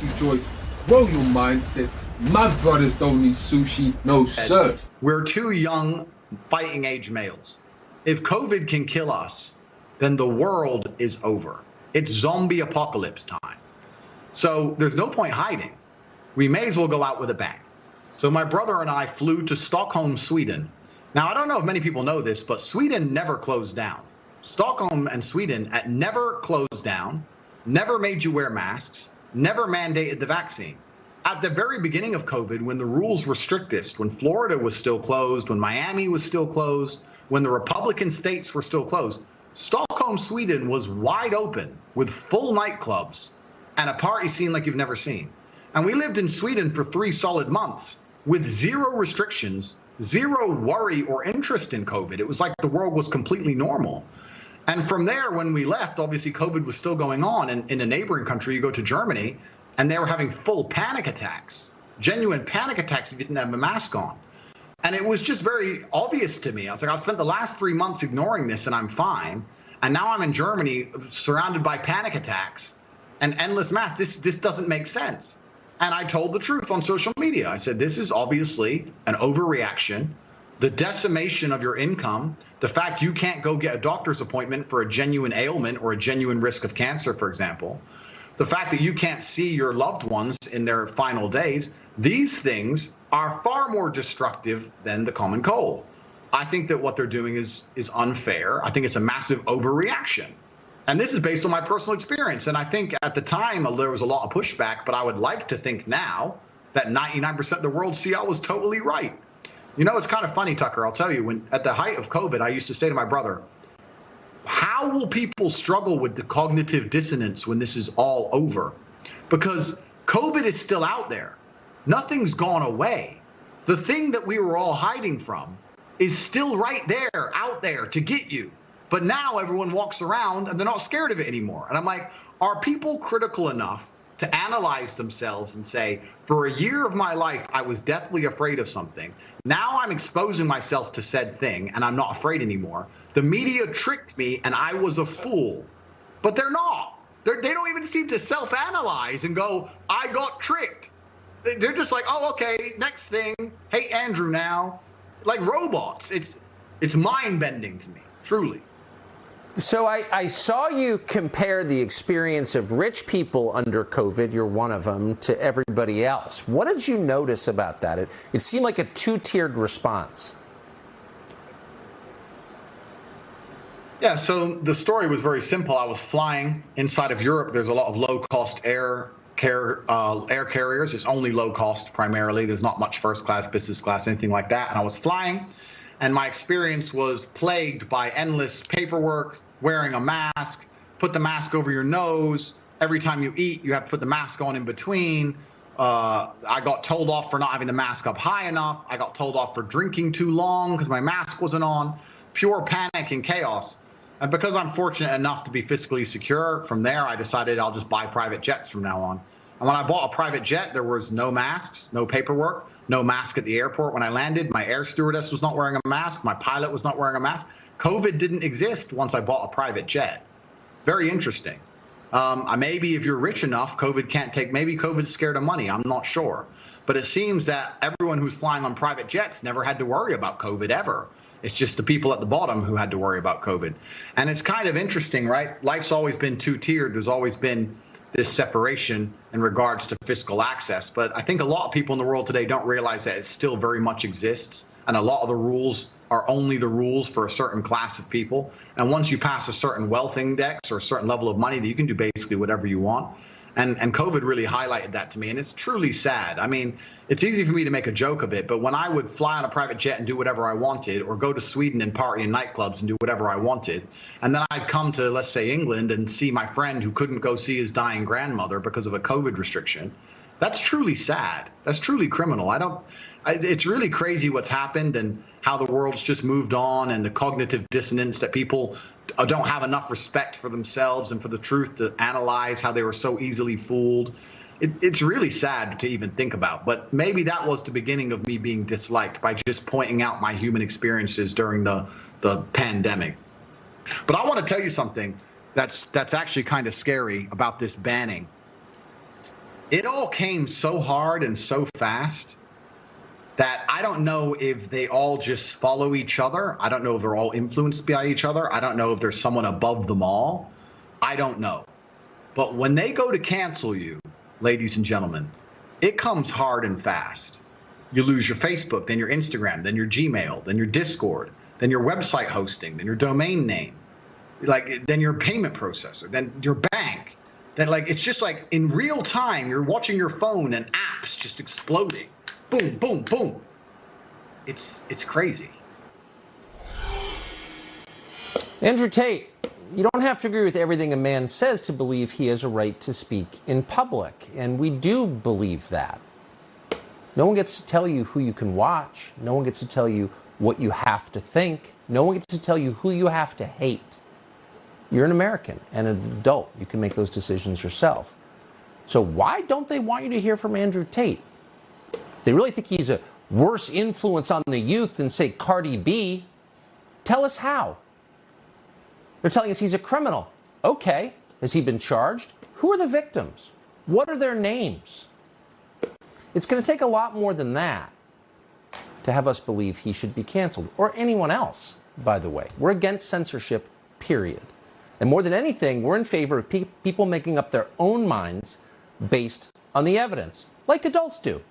Matthew Joyce, grow your mindset. My brothers don't need sushi, no sir. We're two young fighting age males. If COVID can kill us, then the world is over. It's zombie apocalypse time. So there's no point hiding. We may as well go out with a bang. So my brother and I flew to Stockholm, Sweden. Now, I don't know if many people know this, but Sweden never closed down. Stockholm and Sweden never closed down, never made you wear masks, never mandated the vaccine. At the very beginning of COVID, when the rules were strictest, when Florida was still closed, when Miami was still closed, when the Republican states were still closed, Stockholm, Sweden was wide open with full nightclubs and a party scene like you've never seen. And we lived in Sweden for 3 solid months with zero restrictions, zero worry or interest in COVID. It was like the world was completely normal. And from there, when we left, obviously COVID was still going on. And in a neighboring country, you go to Germany, and they were having full panic attacks, genuine panic attacks if you didn't have a mask on. And it was just very obvious to me. I was like, I've spent the last 3 months ignoring this and I'm fine. And now I'm in Germany surrounded by panic attacks and endless masks. This doesn't make sense. And I told the truth on social media. I said, this is obviously an overreaction. The decimation of your income, the fact you can't go get a doctor's appointment for a genuine ailment or a genuine risk of cancer, for example, the fact that you can't see your loved ones in their final days, these things are far more destructive than the common cold. I think that what they're doing is unfair. I think it's a massive overreaction. And this is based on my personal experience. And I think at the time there was a lot of pushback, but I would like to think now that 99% of the world see I was totally right. You know, it's kind of funny, Tucker, I'll tell you, when at the height of COVID, I used to say to my brother, how will people struggle with the cognitive dissonance when this is all over? Because COVID is still out there. Nothing's gone away. The thing that we were all hiding from is still right there, out there to get you. But now everyone walks around and they're not scared of it anymore. And I'm like, are people critical enough to analyze themselves and say, for a year of my life, I was deathly afraid of something. Now I'm exposing myself to said thing and I'm not afraid anymore. The media tricked me and I was a fool. But they're not. They don't even seem to self-analyze and go, I got tricked. They're just like, oh, okay, next thing. Hey, Andrew now. Like robots. It's mind-bending to me, truly. So I saw you compare the experience of rich people under COVID, you're one of them, to everybody else. What did you notice about that? It seemed like a two-tiered response. Yeah, so the story was very simple. I was flying inside of Europe. There's a lot of low-cost air carriers. It's only low cost primarily. There's not much first class, business class, anything like that. And I was flying, and my experience was plagued by endless paperwork, wearing a mask, put the mask over your nose. Every time you eat, you have to put the mask on in between. I got told off for not having the mask up high enough. I got told off for drinking too long because my mask wasn't on. Pure panic and chaos. And because I'm fortunate enough to be fiscally secure, from there I decided I'll just buy private jets from now on. And when I bought a private jet, there was no masks, no paperwork, no mask at the airport when I landed. My air stewardess was not wearing a mask. My pilot was not wearing a mask. COVID didn't exist once I bought a private jet. Very interesting. Maybe if you're rich enough, COVID can't take, maybe COVID's scared of money. I'm not sure. But it seems that everyone who's flying on private jets never had to worry about COVID ever. It's just the people at the bottom who had to worry about COVID. And it's kind of interesting, right? Life's always been two-tiered. There's always been this separation in regards to fiscal access. But I think a lot of people in the world today don't realize that it still very much exists. And a lot of the rules are only the rules for a certain class of people. And once you pass a certain wealth index or a certain level of money, you can do basically whatever you want. And COVID really highlighted that to me. And it's truly sad. I mean, it's easy for me to make a joke of it, but when I would fly on a private jet and do whatever I wanted, or go to Sweden and party in nightclubs and do whatever I wanted, and then I'd come to, let's say, England and see my friend who couldn't go see his dying grandmother because of a COVID restriction, that's truly sad. That's truly criminal. It's really crazy what's happened and how the world's just moved on, and the cognitive dissonance that people don't have enough respect for themselves and for the truth to analyze how they were so easily fooled. It's really sad to even think about, but maybe that was the beginning of me being disliked, by just pointing out my human experiences during the pandemic. But I want to tell you something that's actually kind of scary about this banning. It all came so hard and so fast that I don't know if they all just follow each other. I don't know if they're all influenced by each other. I don't know if there's someone above them all. I don't know. But when they go to cancel you, ladies and gentlemen, it comes hard and fast. You lose your Facebook, then your Instagram, then your Gmail, then your Discord, then your website hosting, then your domain name, then your payment processor, then your bank. Then it's just like in real time, you're watching your phone and apps just exploding. Boom, boom, boom. It's crazy. Andrew Tate, you don't have to agree with everything a man says to believe he has a right to speak in public, and we do believe that. No one gets to tell you who you can watch. No one gets to tell you what you have to think. No one gets to tell you who you have to hate. You're an American and an adult. You can make those decisions yourself. So why don't they want you to hear from Andrew Tate? If they really think he's a worse influence on the youth than, say, Cardi B, tell us how. They're telling us he's a criminal. Okay. Has he been charged? Who are the victims? What are their names? It's going to take a lot more than that to have us believe he should be canceled, or anyone else, by the way. We're against censorship, period. And more than anything, we're in favor of people making up their own minds based on the evidence, like adults do.